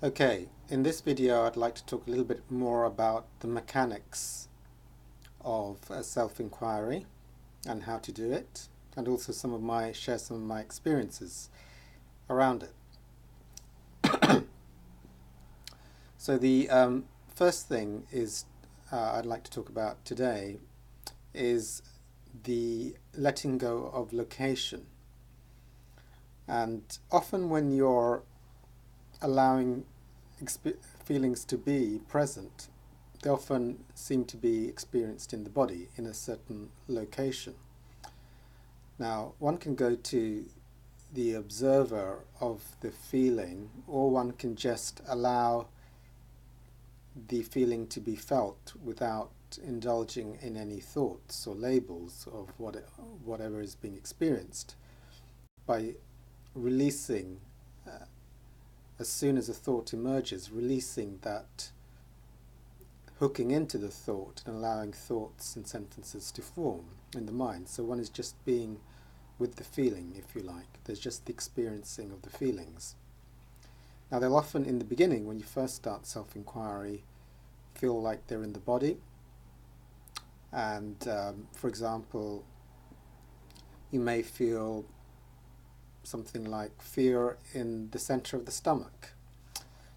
Okay, in this video I'd like to talk a little bit more about the mechanics of self-inquiry and how to do it, and also share some of my experiences around it. So the first thing I'd like to talk about today is the letting go of location. And often when you're allowing feelings to be present, they often seem to be experienced in the body in a certain location. Now, one can go to the observer of the feeling, or one can just allow the feeling to be felt without indulging in any thoughts or labels of whatever is being experienced, by releasing as soon as a thought emerges, releasing that hooking into the thought and allowing thoughts and sentences to form in the mind. So one is just being with the feeling, if you like. There's just the experiencing of the feelings. Now, they'll often, in the beginning, when you first start self-inquiry, feel like they're in the body. And, for example, you may feel something like fear in the center of the stomach.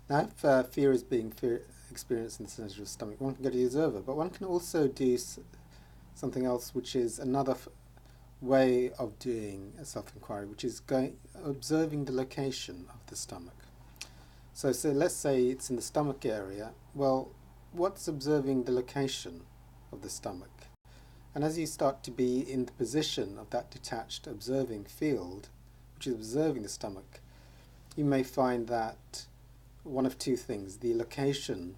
Now, if fear is being experienced in the center of the stomach, one can go to the observer, but one can also do something else, which is another way of doing a self-inquiry, which is observing the location of the stomach. So let's say it's in the stomach area. Well, what's observing the location of the stomach? And as you start to be in the position of that detached observing field, which is observing the stomach, you may find that one of two things: the location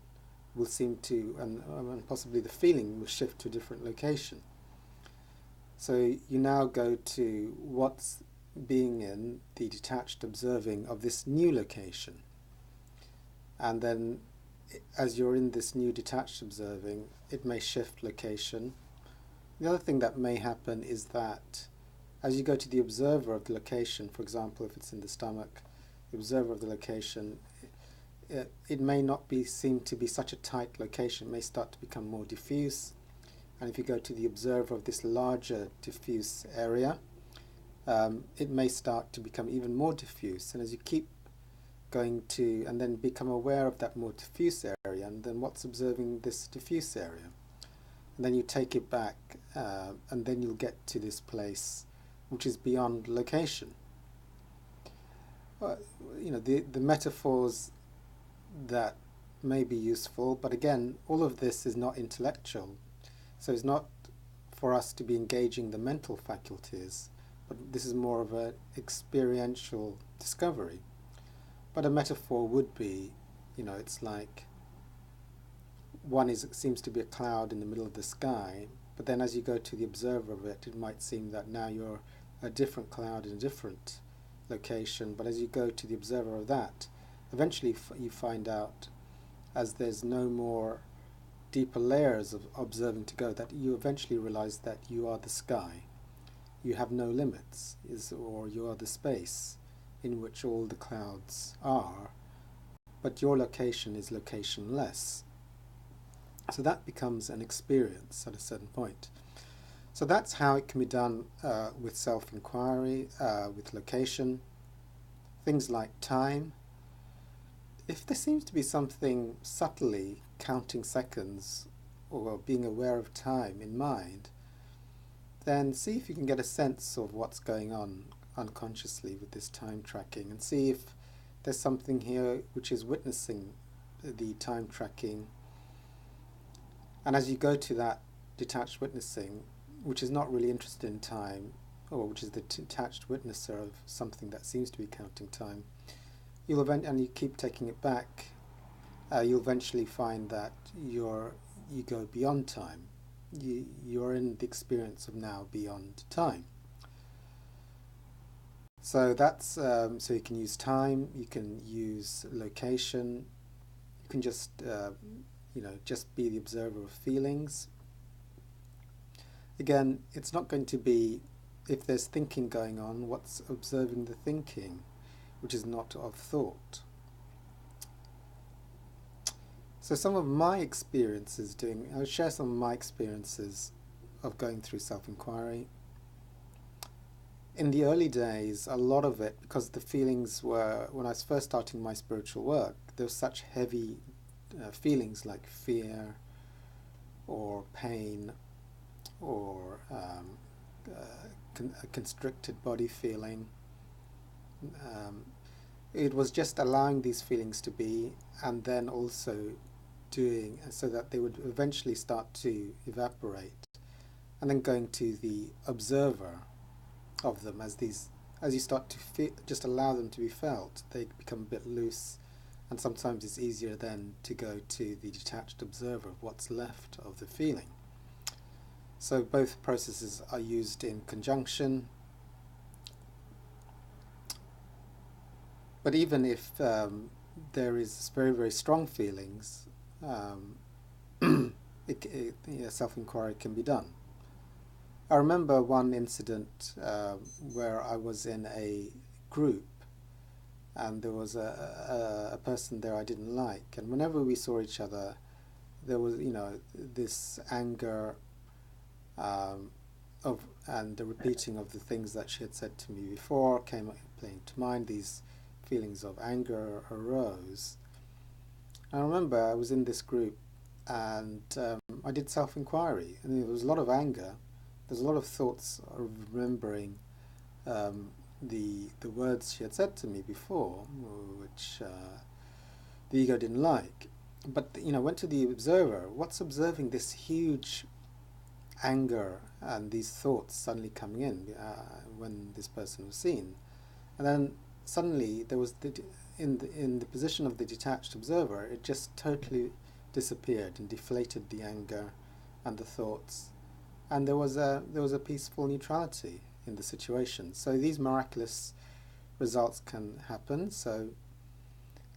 will seem to, and possibly the feeling will shift to a different location. So you now go to what's being in the detached observing of this new location. And then as you're in this new detached observing, it may shift location. The other thing that may happen is that as you go to the observer of the location, for example, if it's in the stomach, the observer of the location, it may not seem to be such a tight location. It may start to become more diffuse. And if you go to the observer of this larger diffuse area, it may start to become even more diffuse. And as you keep going to, and then become aware of that more diffuse area, and then what's observing this diffuse area, and then you take it back, and then you'll get to this place which is beyond location. The metaphors that may be useful, but again, all of this is not intellectual, so it's not for us to be engaging the mental faculties, but this is more of an experiential discovery. But a metaphor would be, it's like seems to be a cloud in the middle of the sky, but then as you go to the observer of it, it might seem that now you're a different cloud in a different location. But as you go to the observer of that, eventually you find out, as there's no more deeper layers of observing to go, that you eventually realize that you are the sky. You have no limits, or you are the space in which all the clouds are, but your location is locationless. So that becomes an experience at a certain point. So that's how it can be done with self-inquiry, with location. Things like time. If there seems to be something subtly counting seconds or being aware of time in mind, then see if you can get a sense of what's going on unconsciously with this time tracking, and see if there's something here which is witnessing the time tracking. And as you go to that detached witnessing, which is not really interested in time, or which is the detached witnesser of something that seems to be counting time, and you keep taking it back, you'll eventually find that you go beyond time. You're in the experience of now beyond time. So that's so you can use time, you can use location, you can just just be the observer of feelings. Again, it's not going to be, if there's thinking going on, what's observing the thinking, which is not of thought. So some of my experiences I'll share some of my experiences of going through self-inquiry. In the early days, a lot of it, because the feelings were, when I was first starting my spiritual work, there were such heavy feelings like fear or pain or a constricted body feeling. It was just allowing these feelings to be, and then also doing so that they would eventually start to evaporate, and then going to the observer of them as you start to feel, just allow them to be felt. They become a bit loose, and sometimes it's easier then to go to the detached observer of what's left of the feeling. So both processes are used in conjunction, but even if there is very, very strong feelings, self-inquiry can be done. I remember one incident where I was in a group and there was a person there I didn't like, and whenever we saw each other there was, this anger and the repeating of the things that she had said to me before came playing to mind. These feelings of anger arose. I remember I was in this group and I did self-inquiry, and there was a lot of anger. There's a lot of thoughts of remembering the words she had said to me before, which the ego didn't like. But went to the observer. What's observing this huge anger and these thoughts suddenly coming in when this person was seen? And then suddenly there was in the position of the detached observer, it just totally disappeared and deflated the anger and the thoughts, and there was a peaceful neutrality in the situation. So these miraculous results can happen. So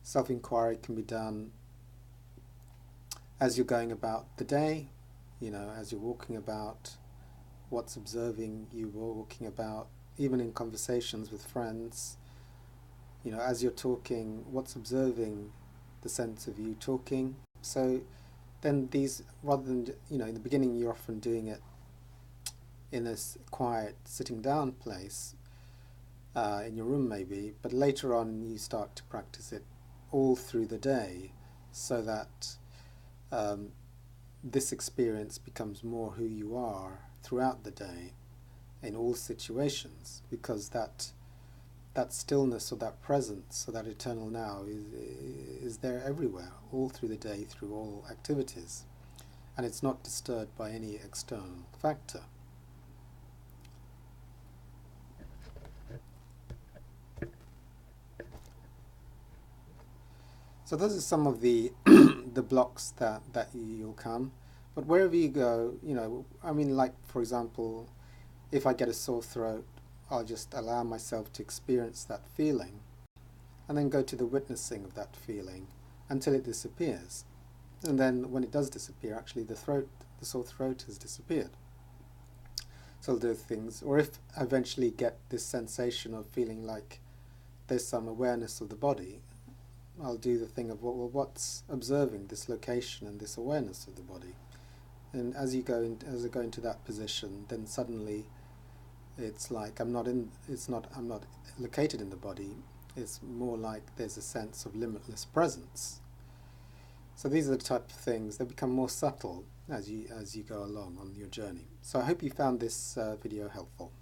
self-inquiry can be done as you're going about the day, as you're walking about, what's observing you walking about, even in conversations with friends, as you're talking, what's observing the sense of you talking. So then these, rather than, in the beginning you're often doing it in a quiet sitting down place, in your room maybe, but later on you start to practice it all through the day, so that this experience becomes more who you are throughout the day in all situations, because that stillness or that presence or that eternal now is there everywhere, all through the day, through all activities, and it's not disturbed by any external factor. So those are some of the the blocks that you'll come. But wherever you go, like for example, if I get a sore throat, I'll just allow myself to experience that feeling, and then go to the witnessing of that feeling until it disappears. And then when it does disappear, actually the sore throat has disappeared. So I'll do things, or if I eventually get this sensation of feeling like there's some awareness of the body, I'll do the thing of, well, what's observing this location and this awareness of the body? And as I go into that position, then suddenly it's like I'm not located in the body. It's more like there's a sense of limitless presence. So these are the type of things that become more subtle as you go along on your journey. So I hope you found this video helpful.